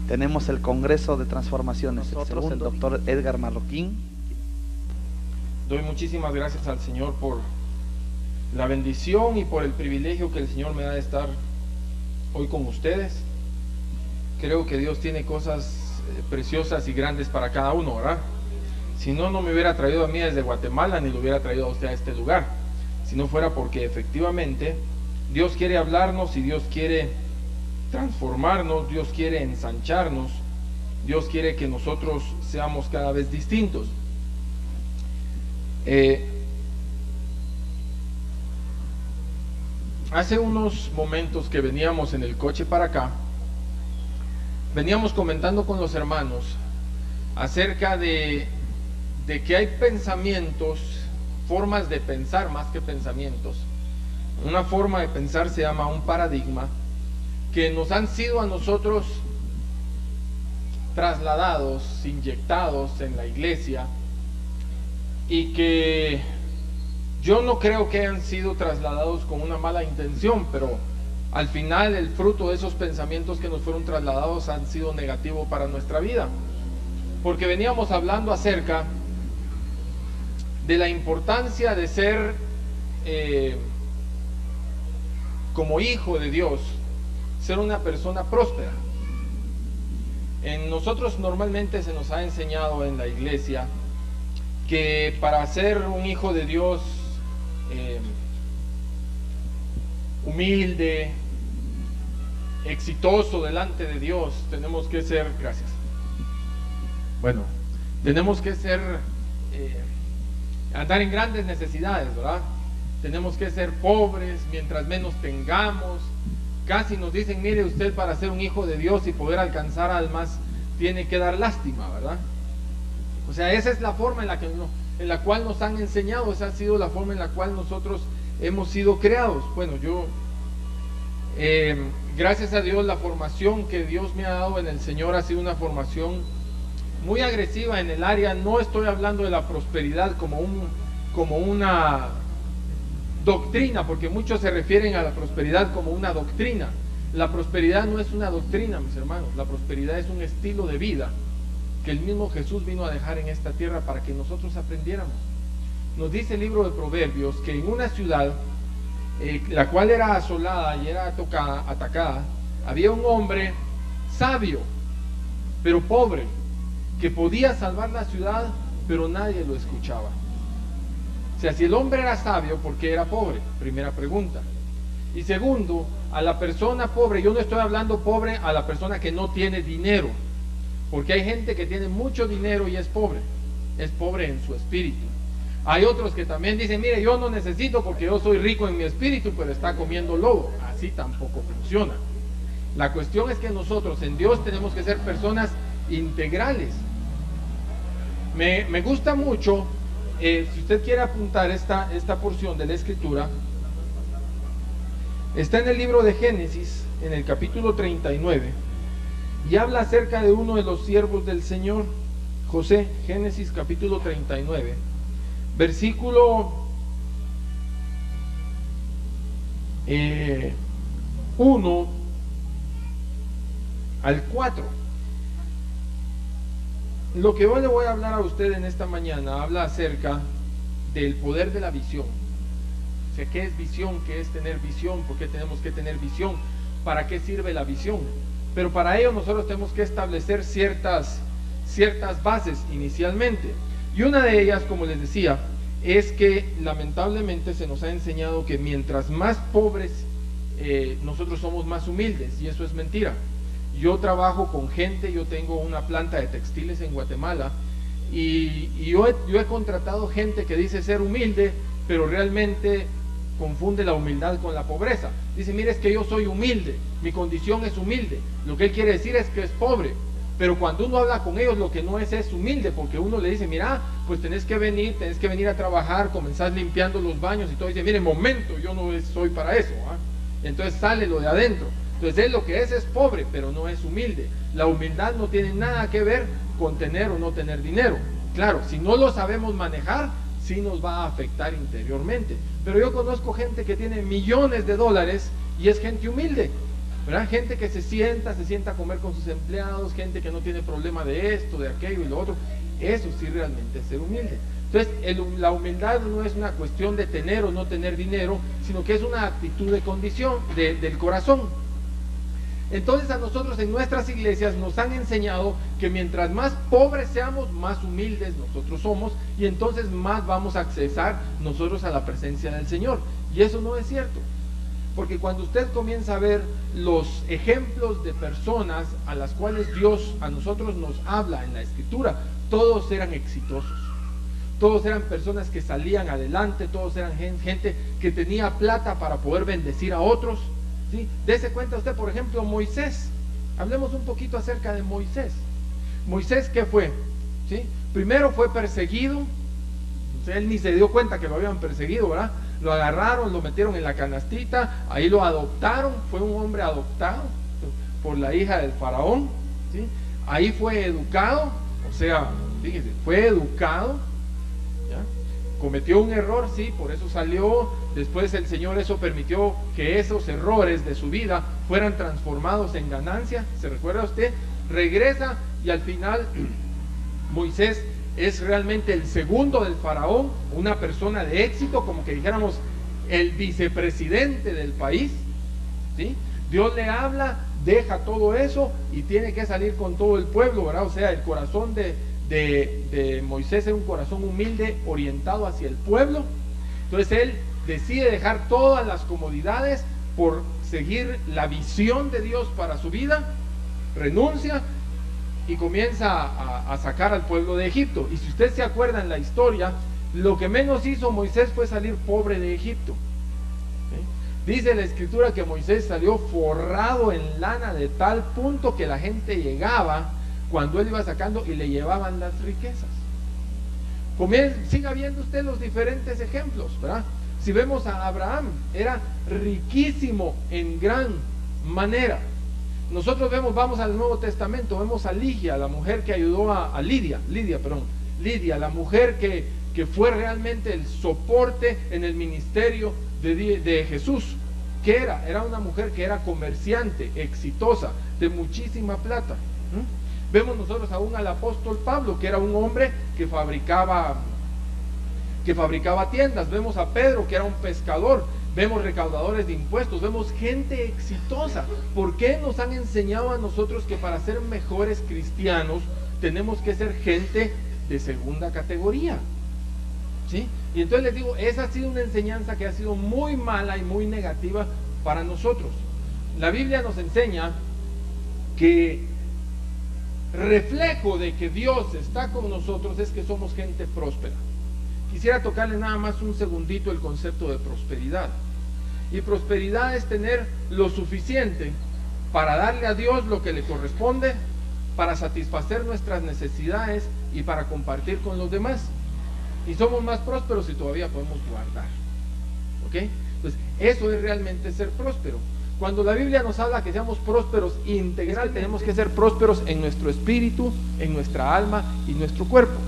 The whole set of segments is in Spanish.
tenemos el Congreso de Transformaciones, nosotros, el doctor Edgar Marroquín. Doy muchísimas gracias al Señor por la bendición y por el privilegio que el Señor me da de estar hoy con ustedes. Creo que Dios tiene cosas preciosas y grandes para cada uno, ¿verdad? Si no, no me hubiera traído a mí desde Guatemala, ni lo hubiera traído a usted a este lugar, si no fuera porque efectivamente Dios quiere hablarnos y Dios quiere transformarnos, Dios quiere ensancharnos, Dios quiere que nosotros seamos cada vez distintos. Hace unos momentos que veníamos en el coche para acá, veníamos comentando con los hermanos acerca de que hay pensamientos, formas de pensar más que pensamientos. Una forma de pensar se llama un paradigma, que nos han sido a nosotros trasladados, inyectados en la iglesia, y que yo no creo que hayan sido trasladados con una mala intención, pero al final el fruto de esos pensamientos que nos fueron trasladados han sido negativos para nuestra vida, porque veníamos hablando acerca de la importancia de ser como hijo de Dios, ser una persona próspera. En nosotros normalmente se nos ha enseñado en la iglesia que para ser un hijo de Dios humilde, exitoso delante de Dios, tenemos que ser, gracias, bueno, tenemos que ser andar en grandes necesidades, ¿verdad? Tenemos que ser pobres, mientras menos tengamos. Casi nos dicen, mire usted, para ser un hijo de Dios y poder alcanzar almas tiene que dar lástima, ¿verdad? O sea, esa es la forma en la cual nos han enseñado, esa ha sido la forma en la cual nosotros hemos sido creados. Bueno, yo, gracias a Dios, la formación que Dios me ha dado en el Señor ha sido una formación muy agresiva en el área. No estoy hablando de la prosperidad como una doctrina, porque muchos se refieren a la prosperidad como una doctrina. La prosperidad no es una doctrina, mis hermanos. La prosperidad es un estilo de vida que el mismo Jesús vino a dejar en esta tierra para que nosotros aprendiéramos. Nos dice el libro de Proverbios que en una ciudad la cual era asolada y era atacada, había un hombre sabio pero pobre, que podía salvar la ciudad, pero nadie lo escuchaba. O sea, si el hombre era sabio, ¿por qué era pobre? Primera pregunta. Y segundo, a la persona pobre, yo no estoy hablando pobre a la persona que no tiene dinero, porque hay gente que tiene mucho dinero y es pobre en su espíritu. Hay otros que también dicen, mire, yo no necesito porque yo soy rico en mi espíritu, pero está comiendo lobo. Así tampoco funciona. La cuestión es que nosotros en Dios tenemos que ser personas integrales. Me gusta mucho, si usted quiere apuntar esta porción de la Escritura, está en el libro de Génesis, en el capítulo 39, y habla acerca de uno de los siervos del Señor, José. Génesis capítulo 39, versículo 1 al 4. Lo que hoy le voy a hablar a usted en esta mañana habla acerca del poder de la visión. O sea, ¿qué es visión? ¿Qué es tener visión? ¿Por qué tenemos que tener visión? ¿Para qué sirve la visión? Pero para ello nosotros tenemos que establecer ciertas bases inicialmente. Y una de ellas, como les decía, es que lamentablemente se nos ha enseñado que mientras más pobres nosotros somos más humildes, y eso es mentira. Yo trabajo con gente, yo tengo una planta de textiles en Guatemala, y yo he contratado gente que dice ser humilde, pero realmente confunde la humildad con la pobreza. Dice, mire, es que yo soy humilde, mi condición es humilde. Lo que él quiere decir es que es pobre. Pero cuando uno habla con ellos, lo que no es humilde, porque uno le dice, mira, pues tenés que venir a trabajar, comenzás limpiando los baños y todo. Dice, mire, momento, yo no soy para eso, ¿ah? Entonces sale lo de adentro. Entonces él lo que es pobre, pero no es humilde. La humildad no tiene nada que ver con tener o no tener dinero. Claro, si no lo sabemos manejar, sí nos va a afectar interiormente. Pero yo conozco gente que tiene millones de dólares y es gente humilde. ¿verdad? Gente que se sienta a comer con sus empleados, gente que no tiene problema de esto, de aquello y lo otro. Eso sí realmente es ser humilde. Entonces, la humildad no es una cuestión de tener o no tener dinero, sino que es una actitud de condición, del corazón. Entonces a nosotros en nuestras iglesias nos han enseñado que mientras más pobres seamos, más humildes nosotros somos, y entonces más vamos a accesar nosotros a la presencia del Señor. Y eso no es cierto. Porque cuando usted comienza a ver los ejemplos de personas a las cuales Dios a nosotros nos habla en la Escritura, todos eran exitosos. Todos eran personas que salían adelante, todos eran gente que tenía plata para poder bendecir a otros. ¿Sí? Dese cuenta usted, por ejemplo, Moisés. Hablemos un poquito acerca de Moisés. Moisés, ¿qué fue? ¿Sí? Primero fue perseguido. O sea, él ni se dio cuenta que lo habían perseguido, ¿verdad? Lo agarraron, lo metieron en la canastita, ahí lo adoptaron, fue un hombre adoptado por la hija del faraón, ¿sí? Ahí fue educado, o sea, fíjese, fue educado, ¿ya? Cometió un error, sí, por eso salió. Después el Señor eso permitió que esos errores de su vida fueran transformados en ganancia. ¿Se recuerda usted? Regresa y al final Moisés es realmente el segundo del faraón, una persona de éxito, como que dijéramos el vicepresidente del país, ¿sí? Dios le habla, deja todo eso y tiene que salir con todo el pueblo, ¿verdad? O sea, el corazón de Moisés era un corazón humilde, orientado hacia el pueblo. Entonces él decide dejar todas las comodidades por seguir la visión de Dios para su vida, renuncia y comienza a sacar al pueblo de Egipto. Y si usted se acuerda en la historia, lo que menos hizo Moisés fue salir pobre de Egipto. ¿Sí? Dice la Escritura que Moisés salió forrado en lana de tal punto que la gente llegaba cuando él iba sacando y le llevaban las riquezas. Siga viendo usted los diferentes ejemplos, ¿verdad? Si vemos a Abraham, era riquísimo en gran manera. Nosotros vamos al Nuevo Testamento, vemos a Lidia, la mujer que ayudó a Lidia, la mujer que fue realmente el soporte en el ministerio de Jesús. ¿Qué era? Era una mujer que era comerciante, exitosa, de muchísima plata. Vemos nosotros aún al apóstol Pablo, que era un hombre que fabricaba tiendas. Vemos a Pedro, que era un pescador. Vemos recaudadores de impuestos, vemos gente exitosa. ¿Por qué nos han enseñado a nosotros que para ser mejores cristianos tenemos que ser gente de segunda categoría? ¿Sí? Y entonces les digo, esa ha sido una enseñanza que ha sido muy mala y muy negativa para nosotros. La Biblia nos enseña que reflejo de que Dios está con nosotros es que somos gente próspera. Quisiera tocarle nada más un segundito el concepto de prosperidad. Y prosperidad es tener lo suficiente para darle a Dios lo que le corresponde, para satisfacer nuestras necesidades y para compartir con los demás. Y somos más prósperos si todavía podemos guardar. ¿Ok? Entonces, eso es realmente ser próspero. Cuando la Biblia nos habla que seamos prósperos integral, tenemos que ser prósperos en nuestro espíritu, en nuestra alma y nuestro cuerpo.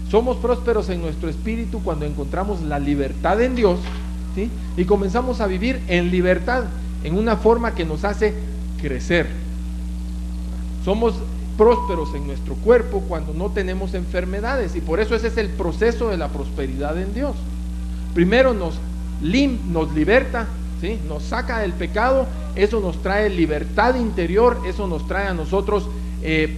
Somos prósperos en nuestro espíritu cuando encontramos la libertad en Dios, ¿sí? Y comenzamos a vivir en libertad, en una forma que nos hace crecer. Somos prósperos en nuestro cuerpo cuando no tenemos enfermedades, y por eso ese es el proceso de la prosperidad en Dios. Primero nos liberta, ¿sí? Nos saca del pecado, eso nos trae libertad interior, eso nos trae a nosotros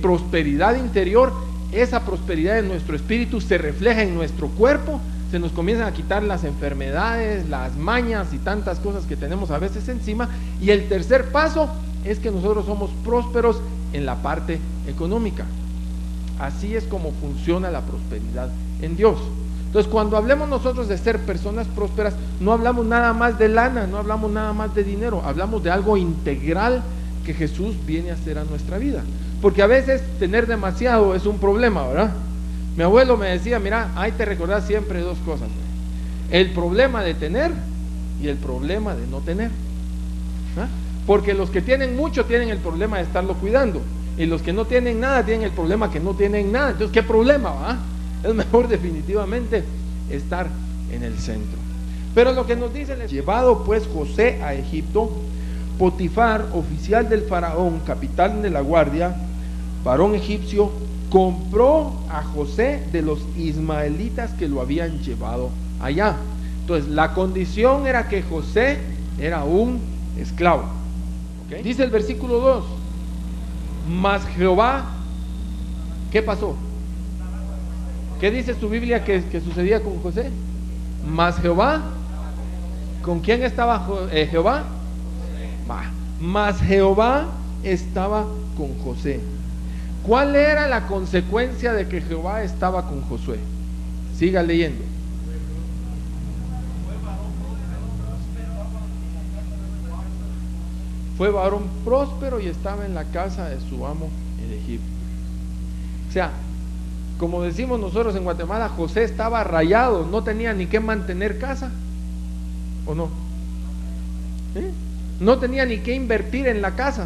prosperidad interior. Esa prosperidad en nuestro espíritu se refleja en nuestro cuerpo, se nos comienzan a quitar las enfermedades, las mañas y tantas cosas que tenemos a veces encima. Y el tercer paso es que nosotros somos prósperos en la parte económica. Así es como funciona la prosperidad en Dios. Entonces, cuando hablemos nosotros de ser personas prósperas, no hablamos nada más de lana, no hablamos nada más de dinero, hablamos de algo integral que Jesús viene a hacer a nuestra vida. Porque a veces tener demasiado es un problema, ¿verdad? Mi abuelo me decía, mira, ahí te recordás siempre dos cosas: el problema de tener y el problema de no tener. ¿Ah? Porque los que tienen mucho tienen el problema de estarlo cuidando, y los que no tienen nada tienen el problema que no tienen nada. Entonces, ¿qué problema va? Es mejor definitivamente estar en el centro. Pero lo que nos dice, llevado pues José a Egipto, Potifar, oficial del faraón, capitán de la guardia, varón egipcio, compró a José de los ismaelitas que lo habían llevado allá. Entonces la condición era que José era un esclavo. ¿Okay? Dice el versículo 2, mas Jehová, ¿qué pasó? ¿Qué dice tu Biblia que sucedía con José? Mas Jehová, ¿con quién estaba Jehová? Mas Jehová estaba con José. ¿Cuál era la consecuencia de que Jehová estaba con Josué? Siga leyendo. Fue varón próspero y estaba en la casa de su amo en Egipto. O sea, como decimos nosotros en Guatemala, José estaba rayado, no tenía ni que mantener casa, ¿o no? No tenía ni que invertir en la casa,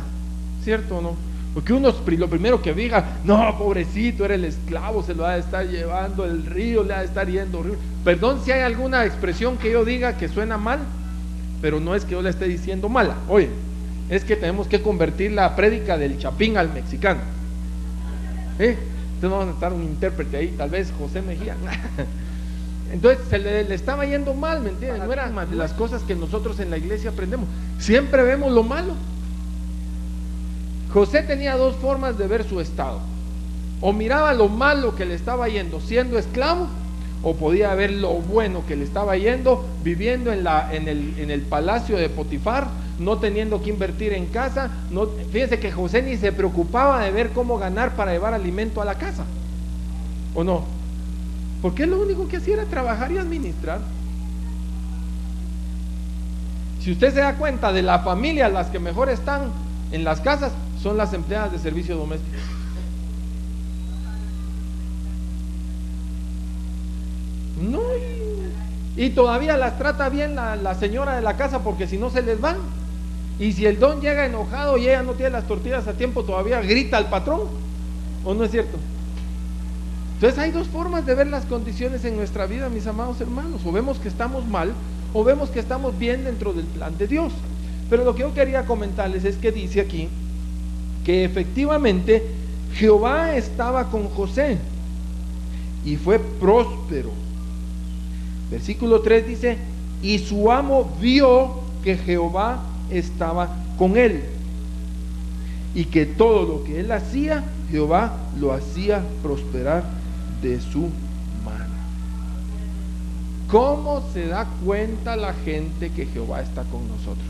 ¿cierto o no? Porque uno lo primero que diga, no, pobrecito, era el esclavo, se lo va a estar llevando el río, le va a estar yendo horrible. Perdón si hay alguna expresión que yo diga que suena mal, pero no es que yo le esté diciendo mala. Oye, es que tenemos que convertir la prédica del chapín al mexicano. Entonces vamos a necesitar un intérprete ahí, tal vez José Mejía. Entonces se le estaba yendo mal, ¿me entienden? No era de las cosas que nosotros en la iglesia aprendemos. Siempre vemos lo malo. José tenía dos formas de ver su estado. O miraba lo malo que le estaba yendo siendo esclavo, o podía ver lo bueno que le estaba yendo viviendo en el palacio de Potifar, no teniendo que invertir en casa. Fíjense que José ni se preocupaba de ver cómo ganar para llevar alimento a la casa, ¿o no? Porque lo único que hacía era trabajar y administrar. Si usted se da cuenta, de la familia, las que mejor están en las casas son las empleadas de servicio doméstico. No, y todavía las trata bien la señora de la casa, porque si no se les van. Y si el don llega enojado y ella no tiene las tortillas a tiempo, todavía grita al patrón, ¿o no es cierto? Entonces hay dos formas de ver las condiciones en nuestra vida, mis amados hermanos. O vemos que estamos mal, o vemos que estamos bien dentro del plan de Dios. Pero lo que yo quería comentarles es que dice aquí que efectivamente Jehová estaba con José y fue próspero. Versículo 3 dice, y su amo vio que Jehová estaba con él y que todo lo que él hacía, Jehová lo hacía prosperar de su mano. ¿Cómo se da cuenta la gente que Jehová está con nosotros?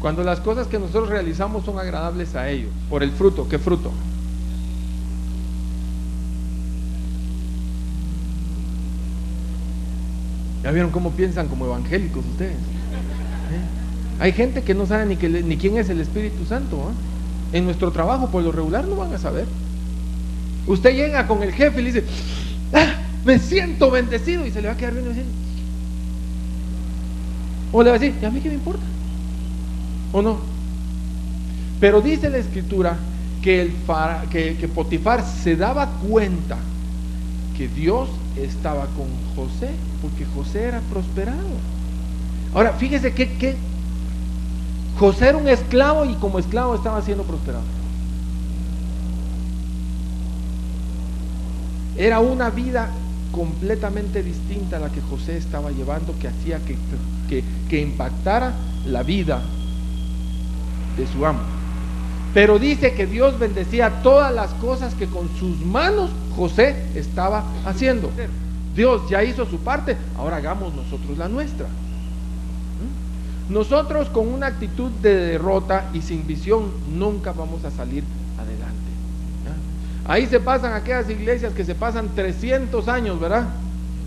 Cuando las cosas que nosotros realizamos son agradables a ellos, por el fruto. ¿Qué fruto? ¿Ya vieron cómo piensan como evangélicos ustedes? Hay gente que no sabe ni quién es el Espíritu Santo. En nuestro trabajo, por lo regular, no van a saber. Usted llega con el jefe y le dice, me siento bendecido, y se le va a quedar viendo diciendo, o le va a decir, ¿y a mí qué me importa? ¿O no? Pero dice la Escritura que Potifar se daba cuenta que Dios estaba con José, porque José era prosperado. Ahora fíjese que José era un esclavo, y como esclavo estaba siendo prosperado. Era una vida completamente distinta a la que José estaba llevando, que hacía que impactara la vida de su amo. Pero dice que Dios bendecía todas las cosas que con sus manos José estaba haciendo. Dios ya hizo su parte, ahora hagamos nosotros la nuestra. Nosotros con una actitud de derrota y sin visión nunca vamos a salir adelante. Ahí se pasan aquellas iglesias que se pasan 300 años, ¿verdad?,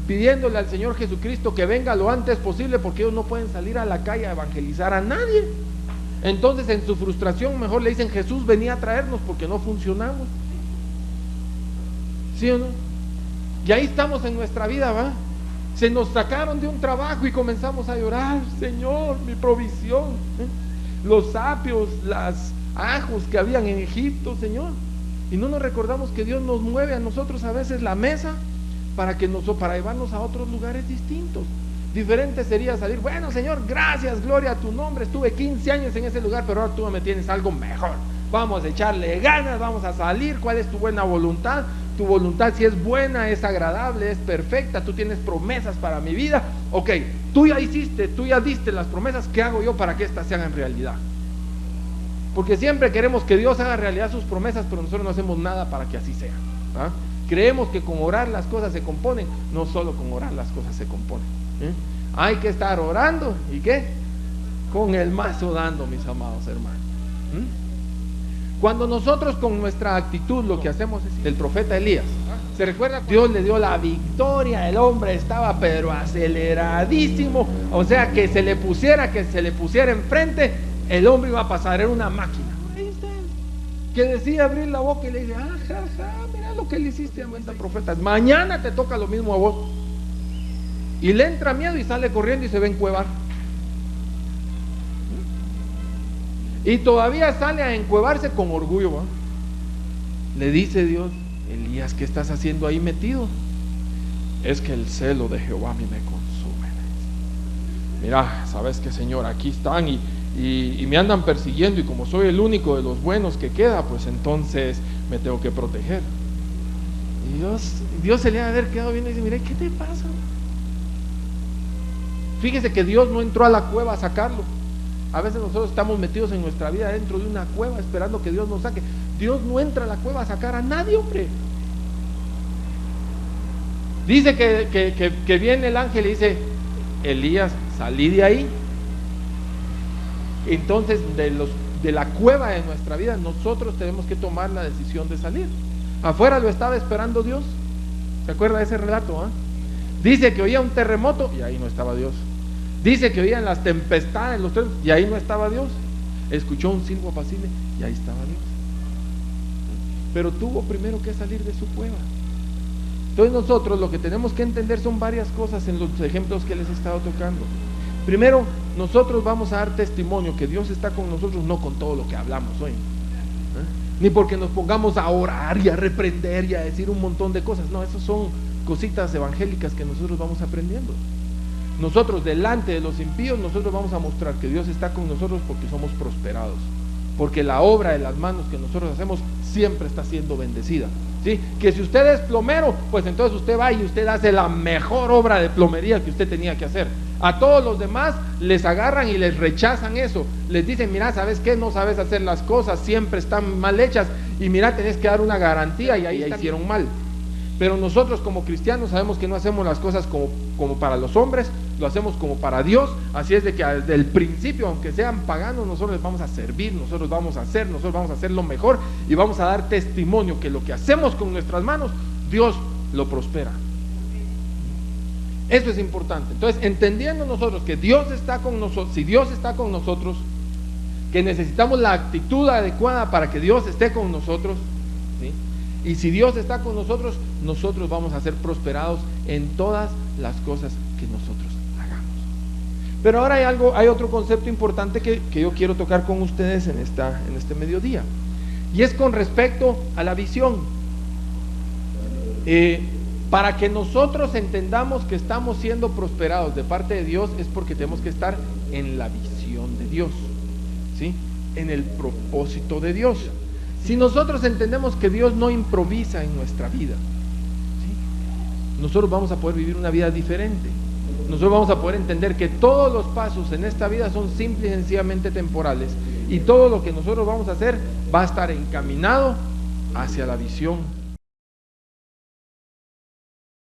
pidiéndole al Señor Jesucristo que venga lo antes posible, porque ellos no pueden salir a la calle a evangelizar a nadie. Entonces en su frustración mejor le dicen, Jesús venía a traernos porque no funcionamos. ¿Sí o no? Y ahí estamos en nuestra vida, ¿va? Se nos sacaron de un trabajo y comenzamos a llorar, Señor, mi provisión, los sapios, las ajos que habían en Egipto, Señor. Y no nos recordamos que Dios nos mueve a nosotros a veces la mesa para llevarnos a otros lugares distintos. Diferente sería salir, bueno Señor, gracias, gloria a tu nombre, estuve 15 años en ese lugar, pero ahora tú me tienes algo mejor. Vamos a echarle ganas, vamos a salir. ¿Cuál es tu buena voluntad? Tu voluntad, si es buena, es agradable, es perfecta, tú tienes promesas para mi vida. Ok, tú ya diste las promesas. ¿Qué hago yo para que estas se hagan realidad? Porque siempre queremos que Dios haga realidad sus promesas, pero nosotros no hacemos nada para que así sea. ¿Ah? Creemos que con orar las cosas se componen. No solo con orar las cosas se componen. Hay que estar orando. ¿Y qué? Con el mazo dando, mis amados hermanos. Cuando nosotros con nuestra actitud lo que hacemos es el profeta Elías. ¿Se recuerda? Dios le dio la victoria, el hombre estaba pero aceleradísimo, o sea que se le pusiera enfrente, el hombre iba a pasar, era una máquina. Ahí está, que decía abrir la boca y le dice, mira lo que le hiciste a esta profeta, mañana te toca lo mismo a vos. Y le entra miedo y sale corriendo y se va a encuevar. Y todavía sale a encuevarse con orgullo, ¿va? Le dice Dios, Elías, ¿qué estás haciendo ahí metido? Es que el celo de Jehová a mí me consume. Mira, ¿sabes qué, Señor? Aquí están y me andan persiguiendo, y como soy el único de los buenos que queda, pues entonces me tengo que proteger. Y Dios se le ha de haber quedado viendo y dice, mira, ¿qué te pasa? Fíjese que Dios no entró a la cueva a sacarlo. A veces nosotros estamos metidos en nuestra vida dentro de una cueva esperando que Dios nos saque. Dios no entra a la cueva a sacar a nadie, hombre. Dice que viene el ángel y dice, Elías, salí de ahí. Entonces de la cueva de nuestra vida nosotros tenemos que tomar la decisión de salir. Afuera lo estaba esperando Dios. ¿Se acuerda de ese relato? Dice que oía un terremoto y ahí no estaba Dios. Dice que oían las tempestades, los truenos, y ahí no estaba Dios. Escuchó un silbo apacible y ahí estaba Dios. Pero tuvo primero que salir de su cueva. Entonces nosotros lo que tenemos que entender son varias cosas en los ejemplos que les he estado tocando. Primero, nosotros vamos a dar testimonio que Dios está con nosotros, no con todo lo que hablamos hoy. Ni porque nos pongamos a orar y a reprender y a decir un montón de cosas. No, esas son cositas evangélicas que nosotros vamos aprendiendo. Nosotros delante de los impíos, nosotros vamos a mostrar que Dios está con nosotros porque somos prosperados, porque la obra de las manos que nosotros hacemos siempre está siendo bendecida, ¿sí? Que si usted es plomero, pues entonces usted va y usted hace la mejor obra de plomería que usted tenía que hacer. A todos los demás les agarran y les rechazan eso, les dicen, mira, ¿sabes qué? No sabes hacer las cosas, siempre están mal hechas, y mira, tenés que dar una garantía, y ahí hicieron mal. Pero nosotros como cristianos sabemos que no hacemos las cosas como para los hombres, lo hacemos como para Dios. Así es de que desde el principio, aunque sean paganos, nosotros les vamos a servir, nosotros vamos a hacer lo mejor y vamos a dar testimonio que lo que hacemos con nuestras manos, Dios lo prospera. Eso es importante. Entonces, entendiendo nosotros que Dios está con nosotros, si Dios está con nosotros, que necesitamos la actitud adecuada para que Dios esté con nosotros, ¿sí? Y si Dios está con nosotros, nosotros vamos a ser prosperados en todas las cosas que nosotros hagamos. Pero ahora hay otro concepto importante que yo quiero tocar con ustedes en este mediodía, y es con respecto a la visión. Para que nosotros entendamos que estamos siendo prosperados de parte de Dios, es porque tenemos que estar en la visión de Dios, ¿sí? En el propósito de Dios. Si nosotros entendemos que Dios no improvisa en nuestra vida, ¿sí? Nosotros vamos a poder vivir una vida diferente. Nosotros vamos a poder entender que todos los pasos en esta vida son simple y sencillamente temporales, y todo lo que nosotros vamos a hacer va a estar encaminado hacia la visión